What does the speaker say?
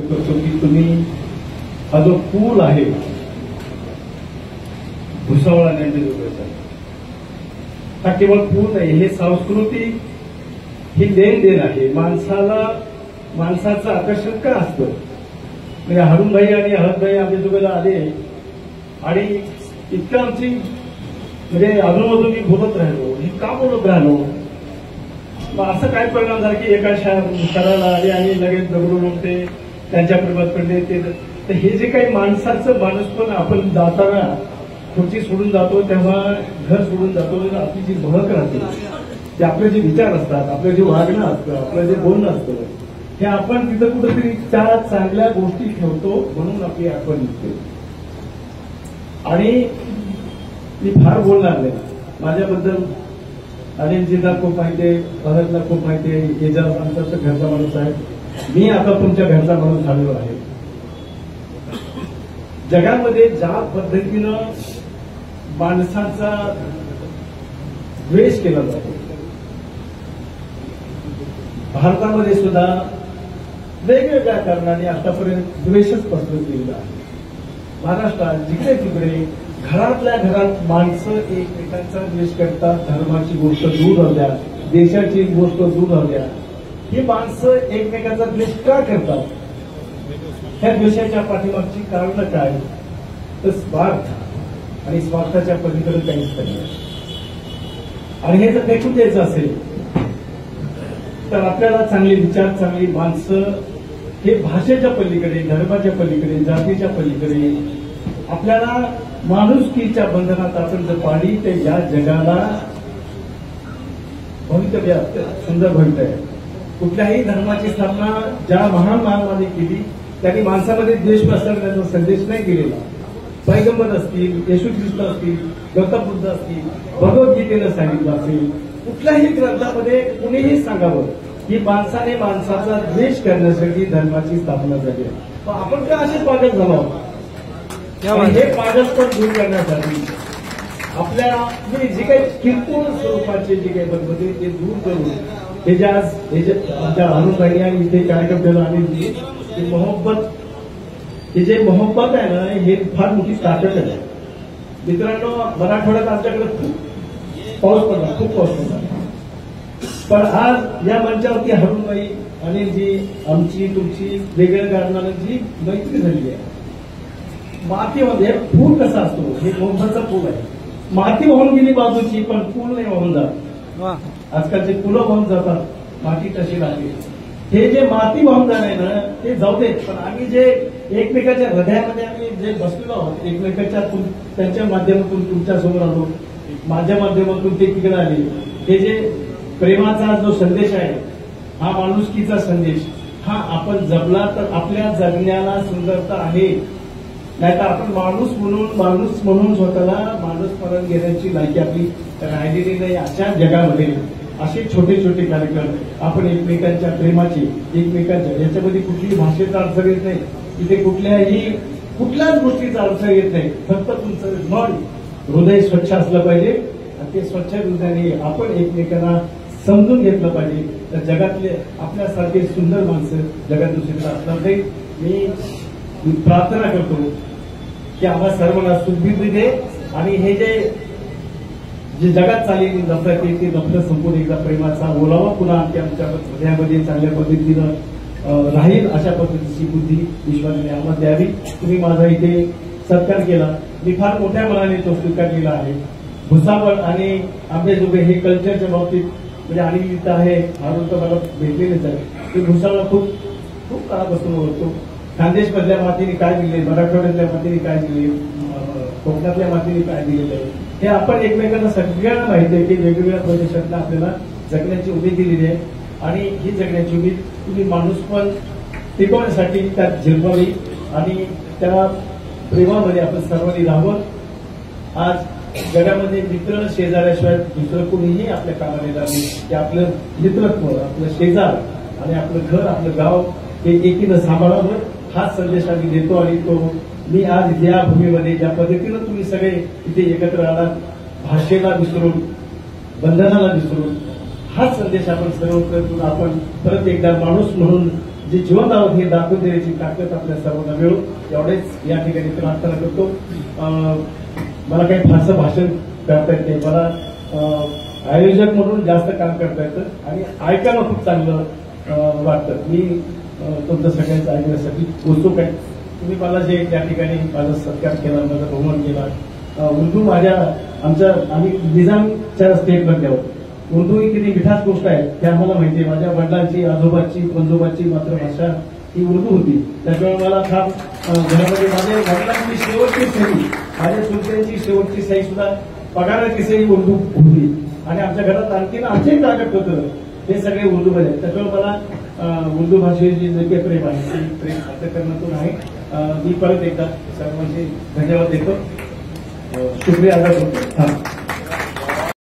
करतो की तुम्ही हा जो पूल आहे भुसावळ नदीचा हा केवळ पूल नाही, हे सांस्कृतिक ही देण आहे. माणसाचं आकर्षण का असतं म्हणजे हरुणभाई आणि हळदभाई आमच्या सोबत आले आणि इतकं आमची म्हणजे अजूनमधून मी बोलत राहिलो, हे का बोलत राहिलो. मग असं काय परिणाम झाला की एका शहराला आले आणि लगेच दगडून ते त्यांच्या प्रेमात पडले. ते हे जे काही माणसाचं माणूसपण आपण जाताना खुर्ची सोडून जातो तेव्हा घर सोडून जातो, आपली जी भळक राहते ते आपले जे विचार असतात, आपलं जे वागणं असतं, आपलं जे बोलणं असतं हे आपण तिथं कुठेतरी त्या चांगल्या गोष्टी ठेवतो म्हणून आपली आठवण निघते. आणि मी फार बोलणार नाही, माझ्याबद्दल अनिलजींना खूप माहिती आहे, भरतला खूप माहिती आहे, एजाज आमचा तर घरचा माणूस आहे, मी आता तुमच्या घरचा माणूस झालेलो आहे. जगामध्ये ज्या पद्धतीनं माणसाचा द्वेष केला जातो, भारतामध्ये सुद्धा वेगवेगळ्या कारणाने आतापर्यंत द्वेषच पसरत गेलेला आहे. महाराष्ट्रात जिकडे तिकडे घरातल्या घरात माणसं एकमेकांचा द्वेष करतात. धर्माची गोष्ट दूर राहू द्या, देशाची गोष्ट दूर राहू द्या, ही माणसं एकमेकांचा द्वेष का करतात? ह्या द्वेषाच्या पाठीमागची कारणं काय? तर स्वार्थ आणि स्वार्थाच्या पलीकडे काहीच नाही. आणि हे जर फेकून द्यायचं असेल तर आपल्याला चांगले विचार, चांगली माणसं हे भाषेच्या पलीकडे, धर्माच्या पलीकडे, जातीच्या पलीकडे आपल्याला माणुसकीच्या बंधनात आपण जर पाळली तर या जगाला भवितव्य सुंदर भवितव्य. कुठल्याही धर्माची स्थापना ज्या महान मानवाने केली त्यांनी माणसामध्ये द्वेष पसरण्याचा संदेश नाही दिलेला. पैगंबर असतील, येशू ख्रिस्त असतील, गौतम बुद्ध असतील, भगवद्गीतेनं सांगितलं असेल, कुठल्याही ग्रंथामध्ये कुणीही सांगावं की माणसाने माणसाचा द्वेष करण्यासाठी धर्माची स्थापना झाली. पण आपण का असे पागल झालो? हे पागलपण दूर करण्यासाठी आपल्याला जे काही किरकोळ स्वरूपाचे जे काही बदल ते दूर करून हे जे आज आमच्या अनुभाई आणि इथे कार्यक्रम केला आणि मोहब्बत, हे जे मोहब्बत आहे ना हे फार मोठी ताकद आहे. मित्रांनो, मराठवाड्यात आमच्याकडे खूप पाऊस पडला, खूप पाऊस पडला, पण आज या मंचावरती हरुणबाई अनिलजी आमची तुमची वेगळ्या कारणानं जी मैत्री झाली आहे. मातीमध्ये पूल कसा असतो, हे मोहब्बतचा पूल आहे. माती वाहून गेली बाजूची पण पूल नाही वाहून जात. आजकालचे पुलं वाहून जातात, माती तशी लागली. हे जे माती वाहून जाणं आहे ना ते जाऊ देत, पण आम्ही जे एकमेकाच्या हृदयामध्ये आम्ही जे बसलेलो आहोत, एकमेकाच्या त्यांच्या माध्यमातून तुमच्यासमोर आलो, माझ्या माध्यमातून ते तिकडे आले, हे जे प्रेमाचा जो संदेश आहे हा माणुसकीचा संदेश, हा आपण जपला तर आपल्या जगण्याला सुंदरता आहे. नाहीतर आपण माणूस म्हणून स्वतःला माणूस म्हणून घेण्याची लायकी आपली राहिलेली नाही. अशा जगामध्ये असे छोटे छोटे कार्यक्रम आपण एकमेकांच्या प्रेमाचे, एकमेकांच्या याच्यामध्ये कुठलीही भाषेचा अर्थ येत नाही, इथे कुठल्याच गोष्टीचा अर्थ येत नाही. फक्त तुमचं मन, हृदय स्वच्छ असलं पाहिजे आणि ते स्वच्छ हृदयाने आपण एकमेकांना समजून घेतलं पाहिजे. तर जगातले आपल्यासारखे सुंदर माणसं जगात दुसरीकडे असणार नाही. मी प्रार्थना करतो की आम्हा सर्वांना सुखबुद्धी दे आणि हे जे जगात चाललेली नफरत आहे ती नफरत संपून एकदा प्रेमाचा ओलावा पुन्हा आमच्या हृदयामध्ये चांगल्या पद्धतीनं राहील अशा पद्धतीची बुद्धी ईश्वराने आम्हाला द्यावी. तुम्ही माझा इथे सत्कार केला, मी फार मोठ्या मनाने तो स्वीकार केला आहे. भुसावळ आणि आंबेजोगाई हे कल्चरच्या बाबतीत म्हणजे आणि इथं आहे हारून तर मला भेटलेलेच आहे. ते भुसावळ खूप काळापासून ओळखतो. खानदेशमधल्या मातीने काय दिले, मराठवाड्यातल्या मातीने काय दिले, कोकणातल्या मातीने काय दिलेलं आहे हे आपण एकमेकांना सगळ्यांना माहिती आहे की वेगवेगळ्या प्रदेशातला आपल्याला जगण्याची उमेद दिलेली आहे. आणि ही जगण्याची उमेद तुम्ही माणूसपण टिकवण्यासाठी त्यात झिरवावी आणि त्या प्रेमामध्ये आपण सर्वांनी राहावं. आज जगामध्ये मित्र शेजाऱ्याशिवाय दुसरं कोणीही आपल्या कामाला येणार नाही. की आपलं मित्रत्व, आपलं शेजार आणि आपलं घर, आपलं गाव हे एकीनं सांभाळावं हा संदेश आम्ही देतो. आणि तो मी आज या भूमीमध्ये ज्या पद्धतीनं तुम्ही सगळे इथे एकत्र आलात, भाषेला विसरून, बंधनाला विसरून, हाच संदेश आपण सर्व करून आपण परत एकदा माणूस म्हणून जे जिवंत आहोत हे दाखवून देण्याची ताकद आपल्या सर्वांना मिळू एवढेच या ठिकाणी प्रार्थना करतो. मला काही फारसं भाषण करता येते, मला आयोजक म्हणून जास्त काम करता येतं आणि ऐकायला खूप चांगलं वाटतं. मी तुमचं सगळ्यांचं ऐकण्यासाठी उत्सुक आहे. तुम्ही मला जे त्या ठिकाणी माझा सत्कार केला, माझा बहुमान केला. उर्दू आम्ही निजामच्या स्टेटमध्ये आहोत. उर्दू ही किती मिठास गोष्ट आहे हे आम्हाला माहिती आहे. माझ्या वडिलांची, आजोबाची, पणजोबाची मातृभाषा ही उर्दू होती. त्याच्यामुळे मला घरामध्ये माझ्या वडिलांची शेवटची सही, माझ्या चुलत्यांची शेवटची सही सुद्धा पगाराची सही उर्दू होती आणि आमच्या घरात आणखीन आमचंही ताकद होतं हे सगळे उर्दूमध्ये. त्याच्यामुळे मला उर्दू भाषेची जे काही प्रेम आहे ते प्रेम व्यक्त करण्यातून आहे. मी परत एकदा सर्वांचे धन्यवाद देतो. शुक्रिया अदा करतो.